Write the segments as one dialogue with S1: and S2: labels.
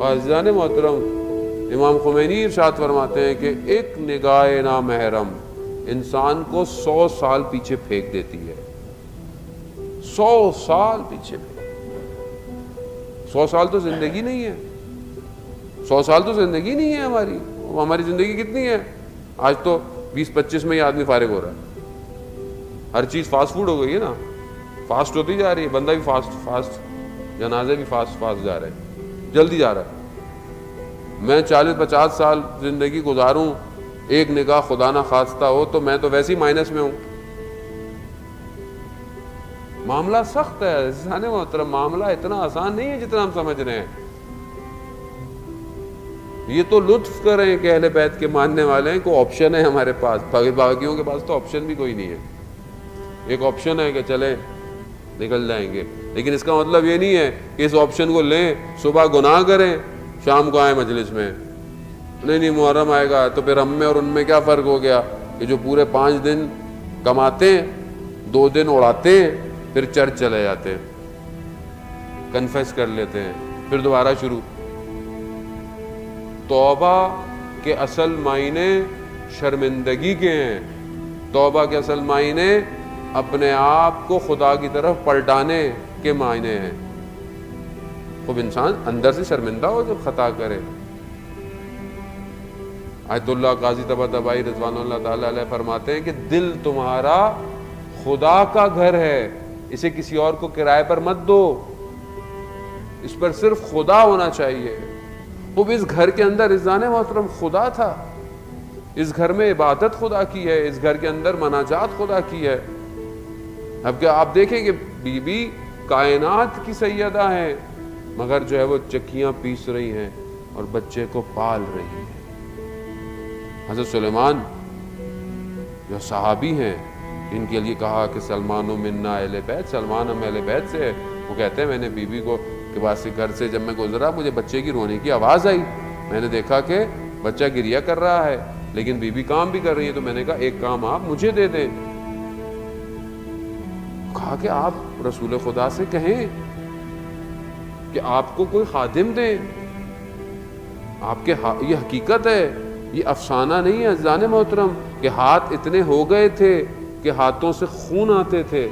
S1: اور عزیزان محترم، امام خمینی ارشاد فرماتے ہیں کہ ایک نگاہ نامحرم انسان کو 100 سال پیچھے پھینک دیتی ہے. 100 سال پیچھے پھینک. 100 سال تو زندگی نہیں ہے. 100 سال تو زندگی نہیں ہے ہماری زندگی کتنی ہے؟ آج تو 20-25 میں ہی آدمی فارغ ہو رہا ہے. ہر چیز فاسٹ فوڈ ہو گئی ہے نا، فاسٹ ہوتی جا رہی ہے. بندہ بھی فاسٹ، جنازے بھی فاسٹ جا رہے ہیں، جلدی جا رہا ہے. میں 40-50 سال زندگی گزاروں، ایک نگاہ خدا نہ خواستہ ہو تو میں تو ویسے ہی مائنس میں ہوں. معاملہ سخت ہے عزیزان محترم، معاملہ اتنا آسان نہیں ہے جتنا ہم سمجھ رہے ہیں. یہ تو لطف کر رہے ہیں کہ اہل بیت کے ماننے والے ہیں، کوئی آپشن ہے ہمارے پاس. باغیوں کے پاس تو آپشن بھی کوئی نہیں ہے. ایک آپشن ہے کہ چلیں نکل جائیں گے، لیکن اس کا مطلب یہ نہیں ہے کہ اس آپشن کو لیں، صبح گناہ کریں، شام کو آئیں مجلس میں. نہیں محرم آئے گا تو پھر ہم میں اور ان میں کیا فرق ہو گیا کہ جو پورے 5 دن کماتے ہیں، 2 دن اڑاتے ہیں، پھر چرچ چلے جاتے ہیں، کنفیس کر لیتے ہیں، پھر دوبارہ شروع. توبہ کے اصل معنی شرمندگی کے ہیں. توبہ کے اصل معنی اپنے آپ کو خدا کی طرف پلٹانے کے معنی ہیں. خوب انسان اندر سے شرمندہ ہو جب خطا کرے. آیت اللہ قاضی طباطبائی رضوان اللہ تعالی علیہ فرماتے ہیں کہ دل تمہارا خدا کا گھر ہے، اسے کسی اور کو کرائے پر مت دو، اس پر صرف خدا ہونا چاہیے. خوب اس گھر کے اندر عزیزان محترم خدا تھا. اس گھر میں عبادت خدا کی ہے، اس گھر کے اندر مناجات خدا کی ہے. اب کیا آپ دیکھیں کہ بی بی کائنات کی سیدہ ہیں، مگر جو ہے وہ چکیاں پیس رہی ہیں اور بچے کو پال رہی ہیں. حضرت سلیمان جو صحابی ہیں، ان کے لیے کہا کہ سلمان منا اہل بیت، سلمان ہم اہل بیت سے ہے. وہ کہتے ہیں میں نے بی بی کو کے پاس سے گھر سے جب میں گزرا، مجھے بچے کی رونے کی آواز آئی. میں نے دیکھا کہ بچہ گریہ کر رہا ہے لیکن بی بی کام بھی کر رہی ہے، تو میں نے کہا ایک کام آپ مجھے دے دیں. کہا کہ آپ رسول خدا سے کہیں کہ آپ کو کوئی خادم دیں. آپ کے یہ حقیقت ہے، یہ افسانہ نہیں ہے عزیزان محترم کہ ہاتھ اتنے ہو گئے تھے کہ ہاتھوں سے خون آتے تھے.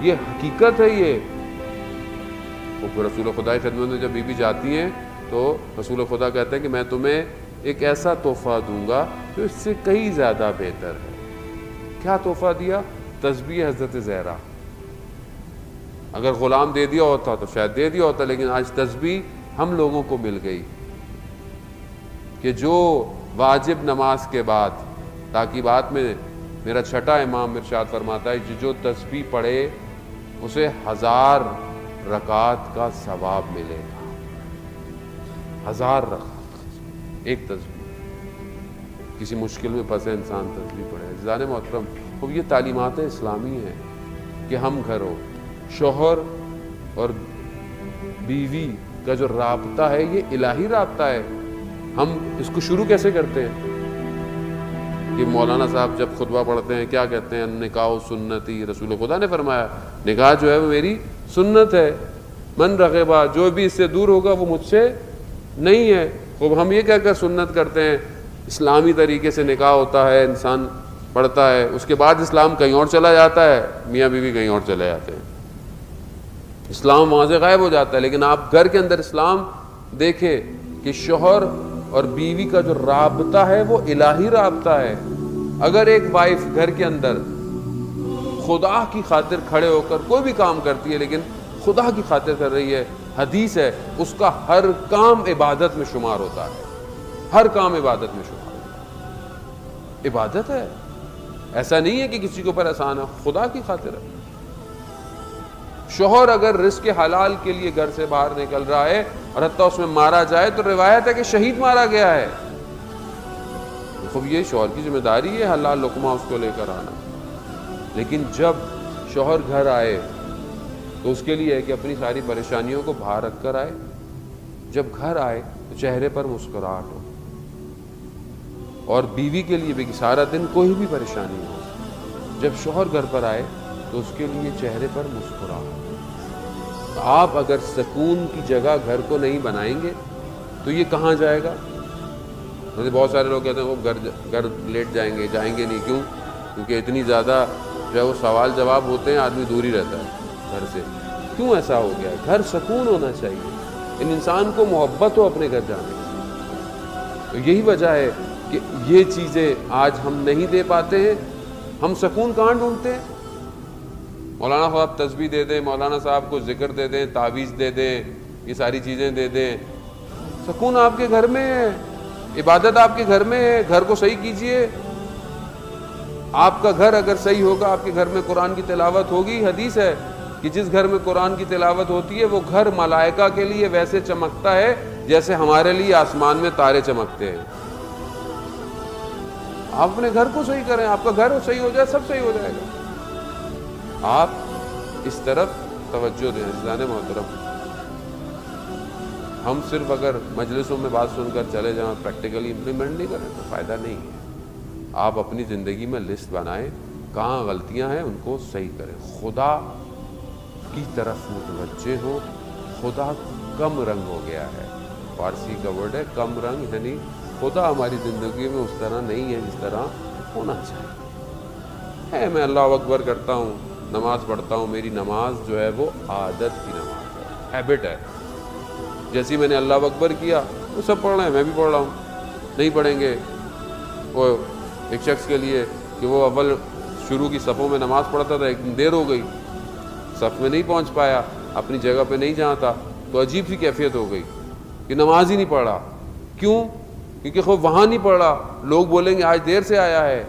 S1: یہ حقیقت ہے. یہ رسول خدا کی خدمت میں جب بی بی جاتی ہیں تو رسول خدا کہتے ہیں کہ میں تمہیں ایک ایسا تحفہ دوں گا جو اس سے کئی زیادہ بہتر ہے. کیا تحفہ دیا؟ تسبیح حضرت زہرا. اگر غلام دے دیا ہوتا تو شاید دے دیا ہوتا، لیکن آج تسبیح ہم لوگوں کو مل گئی کہ جو واجب نماز کے بعد، تاکیبات میں میرا چھٹا امام ارشاد فرماتا ہے جو تسبیح پڑھے اسے 1000 رکعت کا ثواب ملے گا. 1000 رکعت ایک تسبیح. کسی مشکل میں پھنسے انسان تسبیح پڑھے. عزیزان محترم، اب یہ تعلیمات اسلامی ہیں کہ ہم گھر ہو، شوہر اور بیوی کا جو رابطہ ہے یہ الہی رابطہ ہے. ہم اس کو شروع کیسے کرتے ہیں کہ مولانا صاحب جب خطبہ پڑھتے ہیں کیا کہتے ہیں؟ نکاح سنتی. رسول خدا نے فرمایا نکاح جو ہے وہ میری سنت ہے. من رغبا، جو بھی اس سے دور ہوگا وہ مجھ سے نہیں ہے. خوب ہم یہ کہہ کر سنت کرتے ہیں. اسلامی طریقے سے نکاح ہوتا ہے، انسان پڑھتا ہے، اس کے بعد اسلام کہیں اور چلا جاتا ہے، میاں بیوی کہیں اور چلے جاتے ہیں، اسلام وہاں سے غائب ہو جاتا ہے. لیکن آپ گھر کے اندر اسلام دیکھیں کہ شوہر اور بیوی کا جو رابطہ ہے وہ الہی رابطہ ہے. اگر ایک وائف گھر کے اندر خدا کی خاطر کھڑے ہو کر کوئی بھی کام کرتی ہے لیکن خدا کی خاطر کر رہی ہے، حدیث ہے اس کا ہر کام عبادت میں شمار ہوتا ہے. ہر کام عبادت میں شمار ہوتا ہے. عبادت ہے، ایسا نہیں ہے کہ کسی کے اوپر احسان ہے، خدا کی خاطر ہے. شوہر اگر رزق حلال کے لیے گھر سے باہر نکل رہا ہے اور حتیٰ اس میں مارا جائے تو روایت ہے کہ شہید مارا گیا ہے. خوب یہ شوہر کی ذمہ داری ہے حلال لقمہ اس کو لے کر آنا. لیکن جب شوہر گھر آئے تو اس کے لیے ہے کہ اپنی ساری پریشانیوں کو باہر رکھ کر آئے. جب گھر آئے تو چہرے پر مسکراہٹ ہو، اور بیوی کے لیے بھی کہ سارا دن کوئی بھی پریشانی ہو، جب شوہر گھر پر آئے تو اس کے لیے چہرے پر مسکراہٹ. آپ اگر سکون کی جگہ گھر کو نہیں بنائیں گے تو یہ کہاں جائے گا؟ بہت سارے لوگ کہتے ہیں وہ گھر لیٹ جائیں گے نہیں. کیوں؟ کیونکہ اتنی زیادہ جو ہے وہ سوال جواب ہوتے ہیں، آدمی دور ہی رہتا ہے گھر سے. کیوں ایسا ہو گیا؟ گھر سکون ہونا چاہیے، انسان کو محبت ہو اپنے گھر جانے کی. تو یہی وجہ ہے کہ یہ چیزیں آج ہم نہیں دے پاتے ہیں. ہم سکون کہاں ڈھونڈتے ہیں؟ مولانا صاحب تسبیح دے دیں، مولانا صاحب کو ذکر دے دیں، تعویذ دے دیں، یہ ساری چیزیں دے دیں. سکون آپ کے گھر میں ہے، عبادت آپ کے گھر میں ہے. گھر کو صحیح کیجئے. آپ کا گھر اگر صحیح ہوگا، آپ کے گھر میں قرآن کی تلاوت ہوگی. حدیث ہے کہ جس گھر میں قرآن کی تلاوت ہوتی ہے وہ گھر ملائکہ کے لیے ویسے چمکتا ہے جیسے ہمارے لیے آسمان میں تارے چمکتے ہیں. آپ اپنے گھر کو صحیح کریں، آپ کا گھر صحیح ہو جائے سب صحیح ہو جائے گا. آپ اس طرف توجہ دیں. عزیزان محترم، ہم صرف اگر مجلسوں میں بات سن کر چلے جائیں، پریکٹیکلی امپلیمنٹ نہیں کریں تو فائدہ نہیں ہے. آپ اپنی زندگی میں لسٹ بنائیں، کہاں غلطیاں ہیں ان کو صحیح کریں. خدا کی طرف متوجہ ہو. خدا کم رنگ ہو گیا ہے، فارسی کا ورڈ ہے کم رنگ، یعنی خدا ہماری زندگی میں اس طرح نہیں ہے جس طرح ہونا چاہیے. میں اللہ اکبر کرتا ہوں، نماز پڑھتا ہوں، میری نماز جو ہے وہ عادت کی نماز ہے، ہیبٹ ہے. جیسے میں نے اللہ اکبر کیا وہ سب پڑھ رہے ہیں، میں بھی پڑھ رہا ہوں. نہیں پڑھیں گے وہ ایک شخص کے لیے کہ وہ اول شروع کی صفوں میں نماز پڑھتا تھا، ایک دن دیر ہو گئی، صف میں نہیں پہنچ پایا، اپنی جگہ پہ نہیں جہاں تھا، تو عجیب سی کیفیت ہو گئی کہ نماز ہی نہیں پڑھا. کیوں؟ کیونکہ خوب وہاں نہیں پڑھا، لوگ بولیں گے آج دیر سے آیا ہے.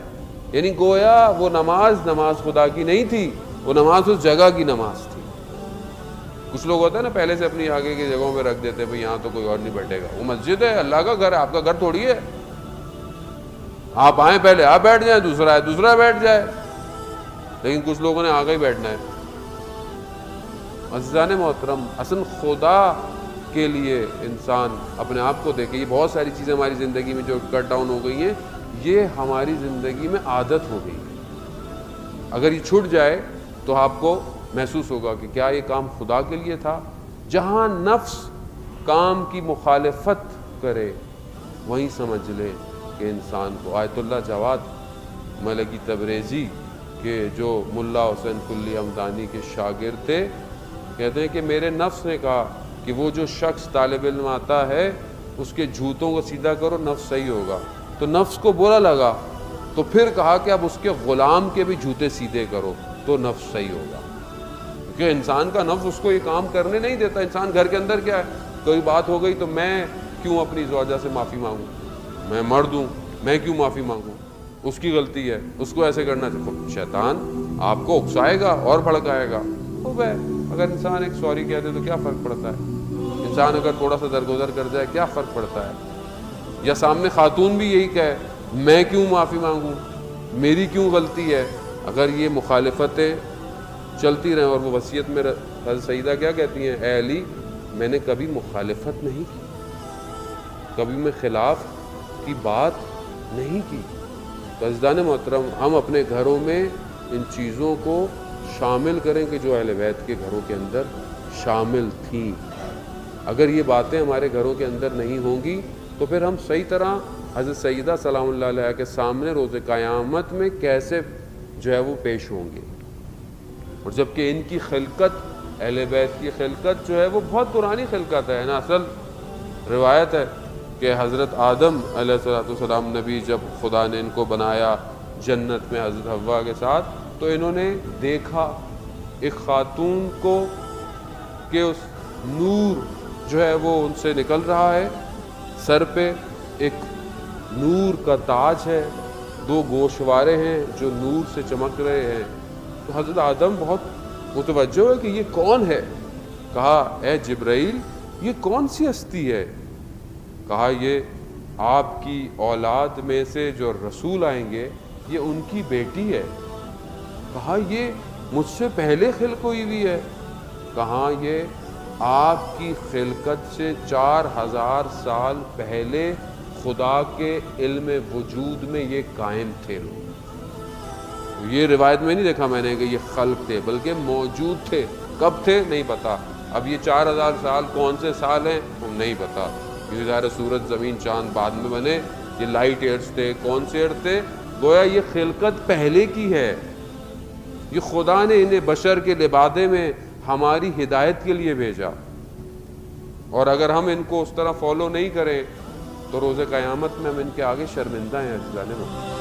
S1: یعنی گویا وہ نماز خدا کی نہیں تھی، وہ نماز اس جگہ کی نماز تھی. کچھ لوگ ہوتا ہے نا پہلے سے اپنی آگے کی جگہوں پہ رکھ دیتے ہیں، بھئی یہاں تو کوئی اور نہیں بیٹھے گا. وہ مسجد ہے، اللہ کا گھر ہے، آپ کا گھر تھوڑی ہے. آپ آئیں پہلے آپ بیٹھ جائیں، دوسرا ہے دوسرا بیٹھ جائے. لیکن کچھ لوگوں نے آگے ہی بیٹھنا ہے. عزیزان محترم، اصل خدا کے لیے انسان اپنے آپ کو دیکھے. یہ بہت ساری چیزیں ہماری زندگی میں جو کٹ ڈاؤن ہو گئی ہیں، یہ ہماری زندگی میں عادت ہو گئی ہے. اگر یہ چھوٹ جائے تو آپ کو محسوس ہوگا کہ کیا یہ کام خدا کے لیے تھا. جہاں نفس کام کی مخالفت کرے وہیں سمجھ لے کہ انسان کو. آیت اللہ جواد ملکی تبریزی کے جو ملا حسین کلی حمدانی کے شاگرد تھے، کہتے ہیں کہ میرے نفس نے کہا کہ وہ جو شخص طالب علم آتا ہے اس کے جوتوں کو سیدھا کرو، نفس صحیح ہوگا. تو نفس کو برا لگا، تو پھر کہا کہ اب اس کے غلام کے بھی جوتے سیدھے کرو تو نفس صحیح ہوگا. کیونکہ انسان کا نفس اس کو یہ کام کرنے نہیں دیتا. انسان گھر کے اندر کیا ہے، کوئی بات ہو گئی تو میں کیوں اپنی زوجہ سے معافی مانگوں، میں مرد ہوں، میں کیوں معافی مانگوں، اس کی غلطی ہے، اس کو ایسے کرنا چاہیے. شیطان آپ کو اکسائے گا اور بھڑکائے گا. اگر انسان ایک سوری کہہ دے تو کیا فرق پڑتا ہے؟ انسان اگر تھوڑا سا درگزر کر جائے کیا فرق پڑتا ہے؟ یا سامنے خاتون بھی یہی کہے میں کیوں معافی مانگوں، میری کیوں غلطی ہے. اگر یہ مخالفتیں چلتی رہیں، اور وہ وصیت میں حضرت سیدہ کیا کہتی ہیں، اے علی میں نے کبھی مخالفت نہیں کی، کبھی میں خلاف کی بات نہیں کی. تو عزیزان محترم، ہم اپنے گھروں میں ان چیزوں کو شامل کریں کہ جو اہل بیت کے گھروں کے اندر شامل تھیں. اگر یہ باتیں ہمارے گھروں کے اندر نہیں ہوں گی تو پھر ہم صحیح طرح حضرت سیدہ سلام اللہ علیہ کے سامنے روز قیامت میں کیسے جو ہے وہ پیش ہوں گے. اور جبکہ ان کی خلقت، اہل بیت کی خلقت جو ہے وہ بہت پرانی خلقت ہے نا. اصل روایت ہے کہ حضرت آدم علیہ السلام نبی جب خدا نے ان کو بنایا جنت میں حضرت حوا کے ساتھ، تو انہوں نے دیکھا ایک خاتون کو کہ اس نور جو ہے وہ ان سے نکل رہا ہے، سر پہ ایک نور کا تاج ہے، دو گوشوارے ہیں جو نور سے چمک رہے ہیں. تو حضرت آدم بہت متوجہ ہے کہ یہ کون ہے. کہا اے جبرائیل یہ کون سی ہستی ہے؟ کہا یہ آپ کی اولاد میں سے جو رسول آئیں گے یہ ان کی بیٹی ہے. کہا یہ مجھ سے پہلے خلق ہوئی ہے. کہا یہ آپ کی خلقت سے 4000 سال پہلے خدا کے علم وجود میں یہ قائم تھے لوگ. یہ روایت میں نہیں دیکھا میں نے کہ یہ خلق تھے، بلکہ موجود تھے. کب تھے نہیں پتا. اب یہ 4000 سال کون سے سال ہیں ہم نہیں پتا، کیونکہ ظاہر سورج زمین چاند بعد میں بنے، یہ لائٹ ایئرز تھے. کون سے ایئر تھے؟ گویا یہ خلقت پہلے کی ہے. یہ خدا نے انہیں بشر کے لبادے میں ہماری ہدایت کے لیے بھیجا، اور اگر ہم ان کو اس طرح فالو نہیں کریں تو روز قیامت میں ہم ان کے آگے شرمندہ ہیں. عزیزان محترم